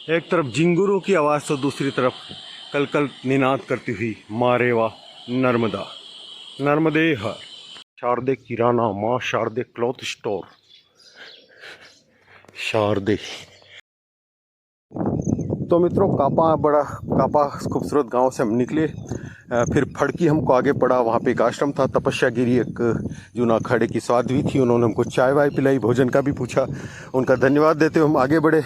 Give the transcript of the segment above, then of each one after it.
एक तरफ झिंगुरों की आवाज़ तो दूसरी तरफ कल कल निनाद करती हुई मारेवा नर्मदा नर्मदे हर शारदे किराना माँ शारदे क्लॉथ स्टोर शारदे। तो मित्रों कापा खूबसूरत गांव से हम निकले। फिर फड़की हमको आगे पड़ा, वहाँ पे एक आश्रम था तपस्या गिरी, एक जूना अखाड़े की साध्वी थी, उन्होंने हमको चाय वाय पिलाई, भोजन का भी पूछा, उनका धन्यवाद देते हुए हम आगे बढ़े।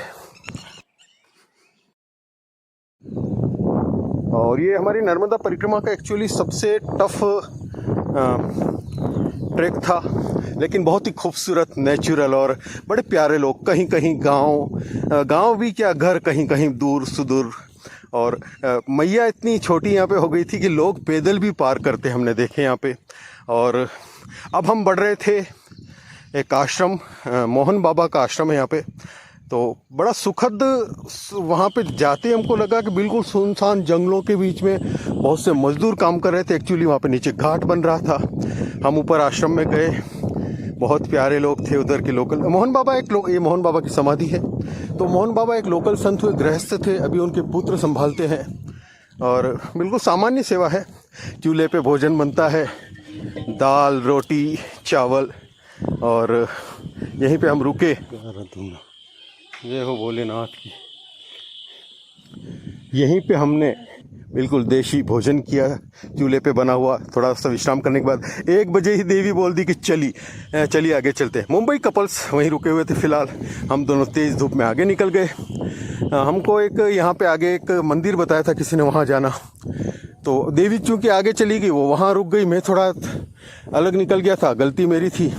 और ये हमारी नर्मदा परिक्रमा का एक्चुअली सबसे टफ ट्रैक था, लेकिन बहुत ही खूबसूरत, नेचुरल और बड़े प्यारे लोग। कहीं कहीं गांव भी क्या, घर कहीं कहीं दूर सुदूर। और मैया इतनी छोटी यहाँ पे हो गई थी कि लोग पैदल भी पार करते हमने देखे यहाँ पे। और अब हम बढ़ रहे थे एक आश्रम, मोहन बाबा का आश्रम है यहाँ पे। तो बड़ा सुखद, वहाँ पे जाते हमको लगा कि बिल्कुल सुनसान जंगलों के बीच में बहुत से मजदूर काम कर रहे थे। एक्चुअली वहाँ पे नीचे घाट बन रहा था। हम ऊपर आश्रम में गए, बहुत प्यारे लोग थे उधर के लोकल। मोहन बाबा ये मोहन बाबा की समाधि है। तो मोहन बाबा एक लोकल संत हुए, गृहस्थ थे, अभी उनके पुत्र संभालते हैं। और बिल्कुल सामान्य सेवा है, चूल्हे पे भोजन बनता है, दाल रोटी चावल। और यहीं पे हम रुके। जय हो भोलेनाथ की। यहीं पे हमने बिल्कुल देशी भोजन किया, चूल्हे पे बना हुआ। थोड़ा सा विश्राम करने के बाद 1 बजे ही देवी बोल दी कि चलिए आगे चलते हैं। मुंबई कपल्स वहीं रुके हुए थे फिलहाल। हम दोनों तेज़ धूप में आगे निकल गए। हमको एक यहाँ पे आगे एक मंदिर बताया था किसी ने, वहाँ जाना। तो देवी चूँकि आगे चली गई, वो वहाँ रुक गई। मैं थोड़ा अलग निकल गया था, गलती मेरी थी।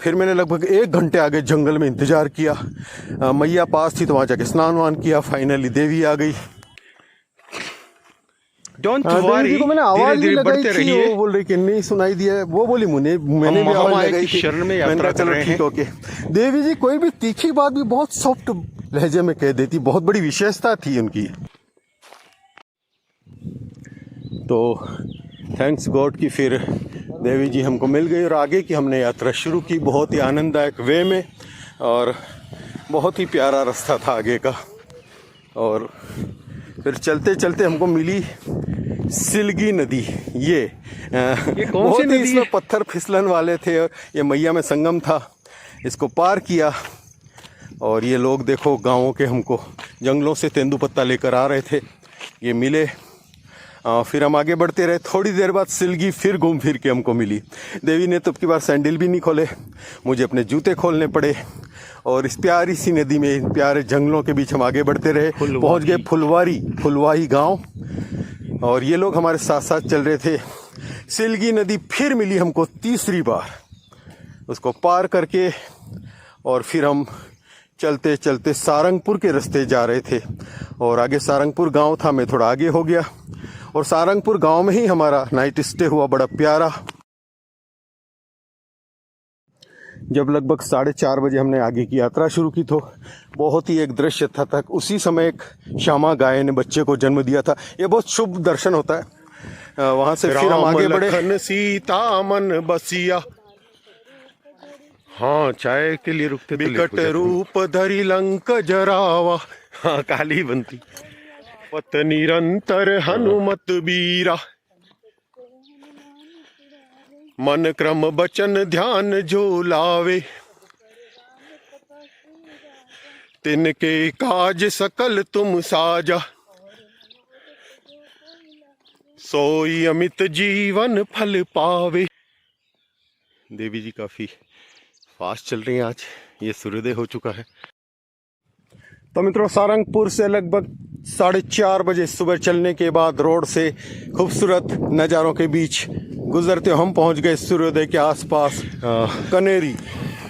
फिर मैंने लगभग 1 घंटे आगे जंगल में इंतज़ार किया। मैया पास थी तो वहाँ जाके स्नान वान किया। फाइनली देवी आ गई। डोंट वरी, को मैंने आवाज धीरे धीरे बढ़ते रहिए। वो बोल रही कि नहीं सुनाई दिया है। वो बोली मैंने भी आवाज लगाई थी। शरण में यात्रा कर रहे हैं। ओके। देवी जी कोई भी तीखी बात भी बहुत सॉफ्ट लहजे में कह देती, बहुत बड़ी विशेषता थी उनकी। तो थैंक्स गॉड कि फिर देवी जी हमको मिल गई और आगे की हमने यात्रा शुरू की, बहुत ही आनंददायक वे में। और बहुत ही प्यारा रास्ता था आगे का। और फिर चलते चलते हमको मिली सिलगी नदी। ये कौन सी नदी है? पत्थर फिसलन वाले थे और ये मैया में संगम था। इसको पार किया और ये लोग देखो गाँवों के हमको जंगलों से तेंदुपत्ता लेकर आ रहे थे, ये मिले। फिर हम आगे बढ़ते रहे। थोड़ी देर बाद सिलगी फिर घूम फिर के हमको मिली। देवी ने तो अब की बार सैंडल भी नहीं खोले, मुझे अपने जूते खोलने पड़े। और इस प्यारी सी नदी में, इन प्यारे जंगलों के बीच हम आगे बढ़ते रहे। पहुंच गए फुलवाही गांव। और ये लोग हमारे साथ साथ चल रहे थे। सिलगी नदी फिर मिली हमको तीसरी बार, उसको पार करके। और फिर हम चलते चलते सारंगपुर के रास्ते जा रहे थे। और आगे सारंगपुर गांव था, मैं थोड़ा आगे हो गया। और सारंगपुर गांव में ही हमारा नाइट स्टे हुआ, बड़ा प्यारा। जब लगभग 4:30 बजे हमने आगे की यात्रा शुरू की तो बहुत ही एक दृश्य था तक। उसी समय एक श्यामा गाय ने बच्चे को जन्म दिया था। ये बहुत शुभ दर्शन होता है। वहां से फिर हम आगे बढ़े। सीता मन बसिया, हाँ चाय के लिए रुकते। विकट रूप धरी लंक जरावा, हाँ काली बनती। पत निरंतर हनुमत बीरा, मन क्रम बचन ध्यान जो लावे। तिनके काज सकल तुम साजा, सोई अमित जीवन फल पावे। देवी जी काफी फास्ट चल रही हैं आज, ये सूर्योदय हो चुका है। तो मित्रों सारंगपुर से लगभग 4:30 बजे सुबह चलने के बाद रोड से खूबसूरत नज़ारों के बीच गुजरते हम पहुंच गए सूर्योदय के आसपास कनेरी।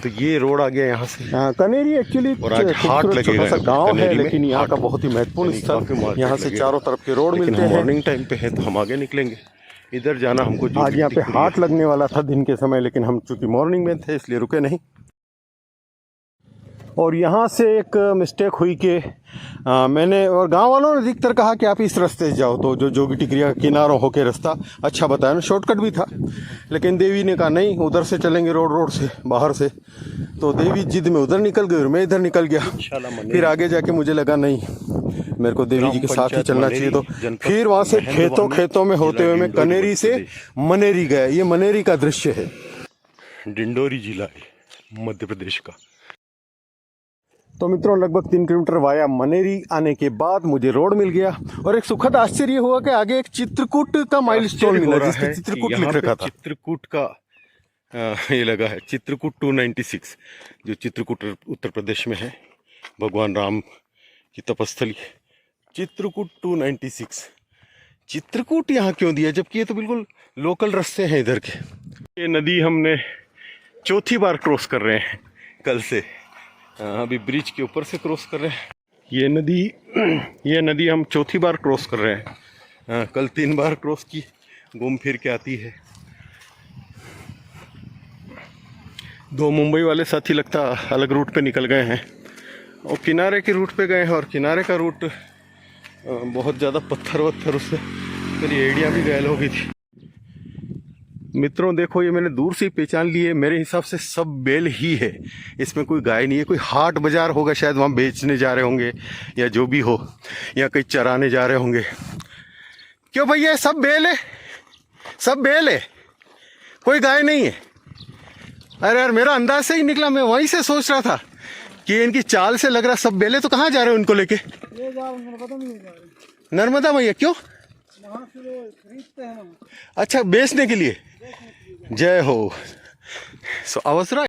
तो ये रोड आ गया यहाँ से। कनेरी एक्चुअली छोटा सा गाँव है, लेकिन यहाँ का बहुत ही महत्वपूर्ण स्थल। यहाँ से चारों तरफ के रोड मिलते हैं। मॉर्निंग टाइम पे है तो हम आगे निकलेंगे। इधर जाना हमको आज यहाँ पे हाट लगने वाला था दिन के समय, लेकिन हम चूंकि मॉर्निंग में थे इसलिए रुके नहीं। और यहाँ से एक मिस्टेक हुई कि मैंने और गांव वालों ने अधिकतर कहा कि आप इस रास्ते से जाओ, तो जो जोगी टिकरिया किनारों होके रास्ता अच्छा बताया ना, शॉर्टकट भी था। लेकिन देवी ने कहा नहीं, उधर से चलेंगे रोड से बाहर से। तो देवी जिद में उधर निकल गई और मैं इधर निकल गया। फिर आगे जाके मुझे लगा नहीं, मेरे को देवी जी के साथ ही चलना चाहिए। तो फिर वहाँ से खेतों में होते हुए मैं कनेरी से मनेरी गया। ये मनेरी का दृश्य है, डिंडोरी जिला है मध्य प्रदेश का। तो मित्रों लगभग 3 किलोमीटर वाया मनेरी आने के बाद मुझे रोड मिल गया और एक सुखद आश्चर्य हुआ कि आगे एक चित्रकूट का माइलस्टोन मिला जिसपे चित्रकूट लिख रखा था। चित्रकूट का ये लगा है, चित्रकूट 296 जो चित्रकूट उत्तर प्रदेश में है, भगवान राम की तपस्थली। चित्रकूट 296, चित्रकूट यहाँ क्यों दिया जबकि ये तो बिल्कुल लोकल रास्ते हैं इधर के। ये नदी हमने चौथी बार क्रॉस कर रहे हैं कल से। अभी ब्रिज के ऊपर से क्रॉस कर रहे हैं। ये नदी हम चौथी बार क्रॉस कर रहे हैं। कल 3 बार क्रॉस की, घूम फिर के आती है। 2 मुंबई वाले साथी लगता अलग रूट पे निकल गए हैं और किनारे के रूट पे गए हैं, और किनारे का रूट बहुत ज़्यादा पत्थर वत्थर, उससे मेरी एड़ियाँ भी घायल हो गई थी। मित्रों देखो, ये मैंने दूर से ही पहचान ली है। मेरे हिसाब से सब बैल ही है, इसमें कोई गाय नहीं है। कोई हाट बाजार होगा शायद, वहाँ बेचने जा रहे होंगे या जो भी हो, या कहीं चराने जा रहे होंगे। क्यों भैया, सब बैल है, सब बैल है, कोई गाय नहीं है। अरे यार मेरा अंदाज से ही निकला, मैं वहीं से सोच रहा था कि इनकी चाल से लग रहा सब बैल है। तो कहाँ जा रहे हो इनको लेके? नर्मदा मैया। क्यों? अच्छा, बेचने के लिए। जय हो। सो अवसर